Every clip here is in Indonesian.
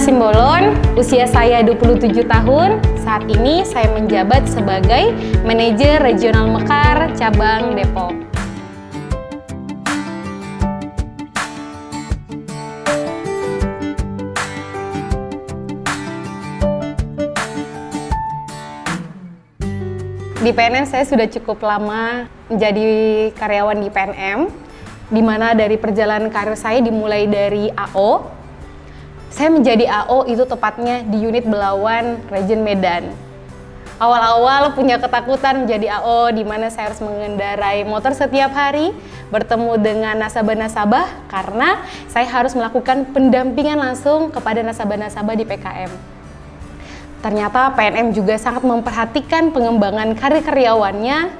Simbolon, usia saya 27 tahun. Saat ini saya menjabat sebagai Manajer Regional Mekar Cabang Depok. Di PNM saya sudah cukup lama menjadi karyawan di PNM, di mana dari perjalanan karir saya dimulai dari AO. Saya menjadi AO itu tepatnya di unit Belawan Region Medan. Awal-awal punya ketakutan menjadi AO, di mana saya harus mengendarai motor setiap hari, bertemu dengan nasabah-nasabah karena saya harus melakukan pendampingan langsung kepada nasabah-nasabah di PKM. Ternyata PNM juga sangat memperhatikan pengembangan karir karyawannya.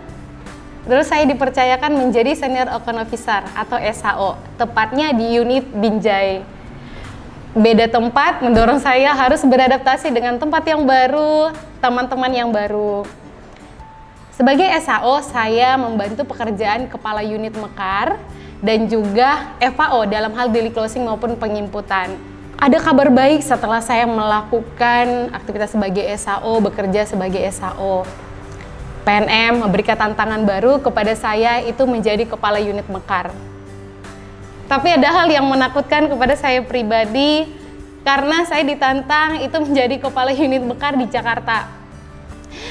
Terus saya dipercayakan menjadi Senior Account Officer atau SHO, tepatnya di unit Binjai. Beda tempat mendorong saya harus beradaptasi dengan tempat yang baru, teman-teman yang baru. Sebagai SHO, saya membantu pekerjaan Kepala Unit Mekar dan juga FAO dalam hal daily closing maupun penginputan. Ada kabar baik setelah saya melakukan aktivitas sebagai SHO, bekerja sebagai SHO. PNM memberikan tantangan baru kepada saya, itu menjadi Kepala Unit Mekar. Tapi ada hal yang menakutkan kepada saya pribadi, karena saya ditantang itu menjadi Kepala Unit Mekar di Jakarta.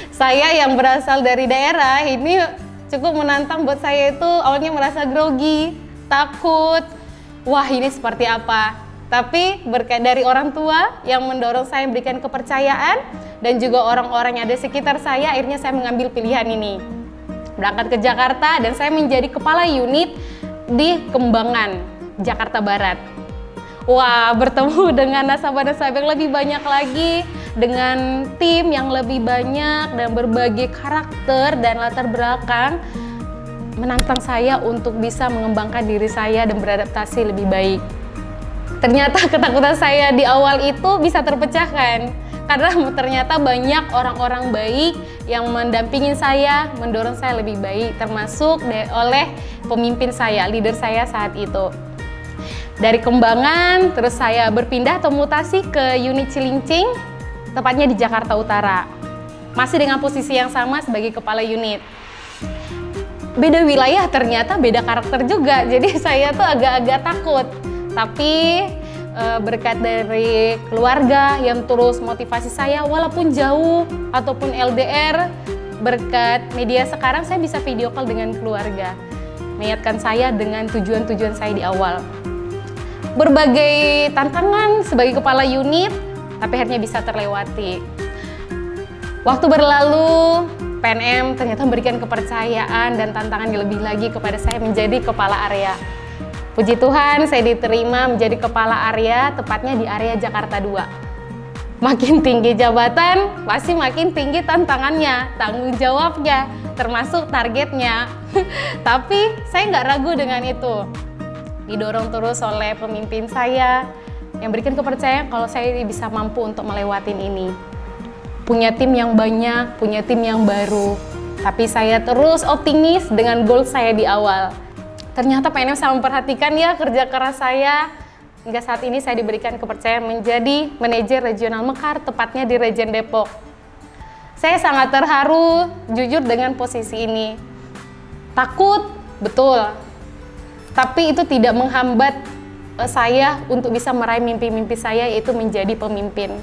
Saya yang berasal dari daerah, ini cukup menantang buat saya. Itu awalnya merasa grogi, takut, wah ini seperti apa. Tapi berkat dari orang tua yang mendorong saya memberikan kepercayaan, dan juga orang-orang yang ada di sekitar saya, akhirnya saya mengambil pilihan ini. Berangkat ke Jakarta dan saya menjadi Kepala Unit di Kembangan, Jakarta Barat. Wah, bertemu dengan nasabah-nasabah yang lebih banyak lagi, dengan tim yang lebih banyak dan berbagai karakter dan latar belakang, menantang saya untuk bisa mengembangkan diri saya dan beradaptasi lebih baik. Ternyata ketakutan saya di awal itu bisa terpecahkan, karena ternyata banyak orang-orang baik yang mendampingi saya, mendorong saya lebih baik, termasuk oleh pemimpin saya, leader saya saat itu. Dari Kembangan, terus saya berpindah atau mutasi ke unit Cilincing, tepatnya di Jakarta Utara. Masih dengan posisi yang sama sebagai kepala unit. Beda wilayah ternyata beda karakter juga, jadi saya tuh agak-agak takut. Tapi berkat dari keluarga yang terus motivasi saya, walaupun jauh ataupun LDR, berkat media sekarang saya bisa video call dengan keluarga, mengingatkan saya dengan tujuan-tujuan saya di awal. Berbagai tantangan sebagai kepala unit, tapi akhirnya bisa terlewati. Waktu berlalu, PNM ternyata memberikan kepercayaan dan tantangan yang lebih lagi kepada saya menjadi kepala area. Puji Tuhan, saya diterima menjadi kepala area, tepatnya di area Jakarta 2. Makin tinggi jabatan, pasti makin tinggi tantangannya, tanggung jawabnya, termasuk targetnya. Tapi saya nggak ragu dengan itu. Didorong terus oleh pemimpin saya yang berikan kepercayaan kalau saya bisa mampu untuk melewatin ini. Punya tim yang banyak, punya tim yang baru. Tapi saya terus optimis dengan goal saya di awal. Ternyata PNM sangat memperhatikan ya kerja keras saya. Hingga saat ini saya diberikan kepercayaan menjadi Manajer Regional Mekar, tepatnya di Region Depok. Saya sangat terharu, jujur dengan posisi ini. Takut, betul. Tapi itu tidak menghambat saya untuk bisa meraih mimpi-mimpi saya, yaitu menjadi pemimpin.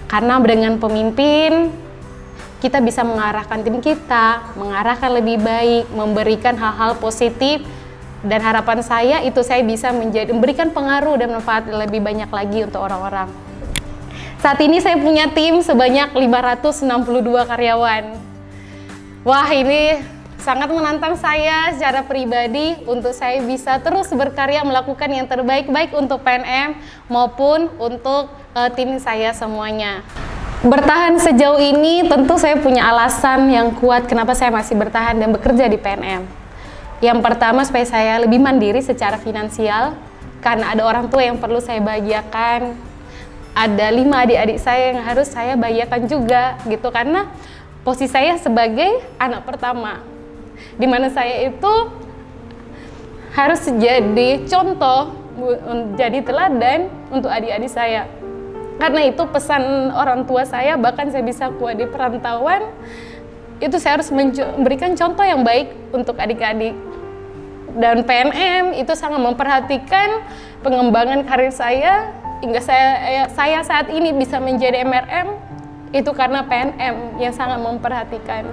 Karena dengan pemimpin, kita bisa mengarahkan tim kita, mengarahkan lebih baik, memberikan hal-hal positif, dan harapan saya itu saya bisa memberikan pengaruh dan manfaat lebih banyak lagi untuk orang-orang. Saat ini saya punya tim sebanyak 562 karyawan. Wah, ini sangat menantang saya secara pribadi untuk saya bisa terus berkarya melakukan yang terbaik baik untuk PNM maupun untuk tim saya semuanya. Bertahan sejauh ini tentu saya punya alasan yang kuat kenapa saya masih bertahan dan bekerja di PNM. Yang pertama, supaya saya lebih mandiri secara finansial, karena ada orang tua yang perlu saya bahagiakan. Ada 5 adik-adik saya yang harus saya bahagiakan juga gitu, karena posisi saya sebagai anak pertama, di mana saya itu harus jadi contoh, jadi teladan untuk adik-adik saya. Karena itu pesan orang tua saya, bahkan saya bisa kuat di perantauan, itu saya harus memberikan contoh yang baik untuk adik-adik. Dan PNM itu sangat memperhatikan pengembangan karir saya, hingga saya saat ini bisa menjadi MRM, itu karena PNM yang sangat memperhatikan.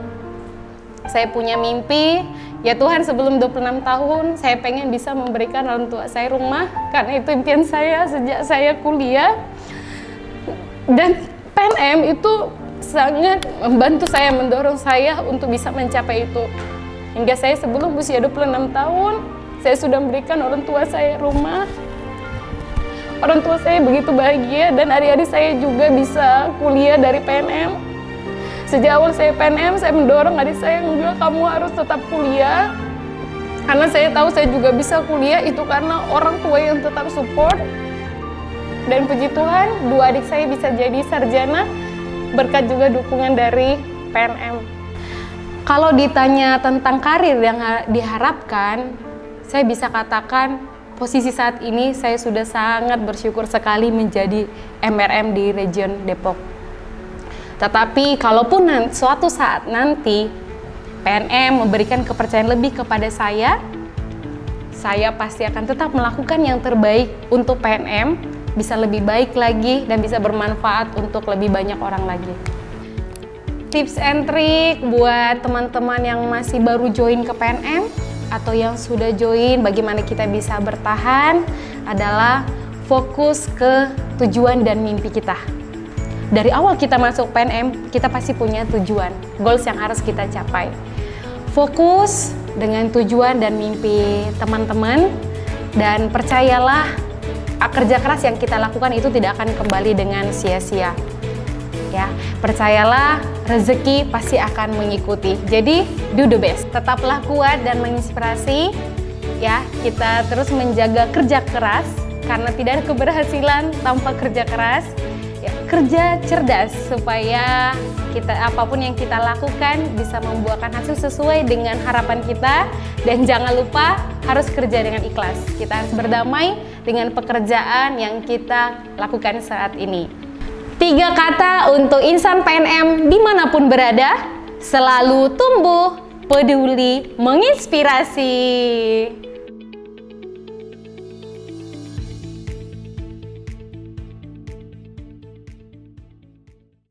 Saya punya mimpi, ya Tuhan, sebelum 26 tahun saya pengen bisa memberikan orang tua saya rumah, karena itu impian saya sejak saya kuliah. Dan PNM itu sangat membantu saya, mendorong saya untuk bisa mencapai itu. Hingga saya sebelum usia 26 tahun, saya sudah memberikan orang tua saya rumah. Orang tua saya begitu bahagia, dan adik-adik saya juga bisa kuliah dari PNM. Sejak awal saya PNM, saya mendorong adik saya juga, kamu harus tetap kuliah. Karena saya tahu saya juga bisa kuliah, itu karena orang tua yang tetap support. Dan puji Tuhan, 2 adik saya bisa jadi sarjana, berkat juga dukungan dari PNM. Kalau ditanya tentang karir yang diharapkan, saya bisa katakan posisi saat ini saya sudah sangat bersyukur sekali menjadi MRM di region Depok. Tetapi kalaupun suatu saat nanti PNM memberikan kepercayaan lebih kepada saya pasti akan tetap melakukan yang terbaik untuk PNM, bisa lebih baik lagi dan bisa bermanfaat untuk lebih banyak orang lagi. Tips and trik buat teman-teman yang masih baru join ke PNM atau yang sudah join, bagaimana kita bisa bertahan adalah fokus ke tujuan dan mimpi kita. Dari awal kita masuk PNM, kita pasti punya tujuan, goals yang harus kita capai. Fokus dengan tujuan dan mimpi teman-teman, dan percayalah, kerja keras yang kita lakukan itu tidak akan kembali dengan sia-sia. Ya, percayalah, rezeki pasti akan mengikuti. Jadi, do the best. Tetaplah kuat dan menginspirasi. Ya, kita terus menjaga kerja keras, karena tidak ada keberhasilan tanpa kerja keras. Ya, kerja cerdas supaya apapun yang kita lakukan bisa membuahkan hasil sesuai dengan harapan kita. Dan jangan lupa harus kerja dengan ikhlas. Kita harus berdamai dengan pekerjaan yang kita lakukan saat ini. 3 kata untuk insan PNM dimanapun berada: selalu tumbuh, peduli, menginspirasi.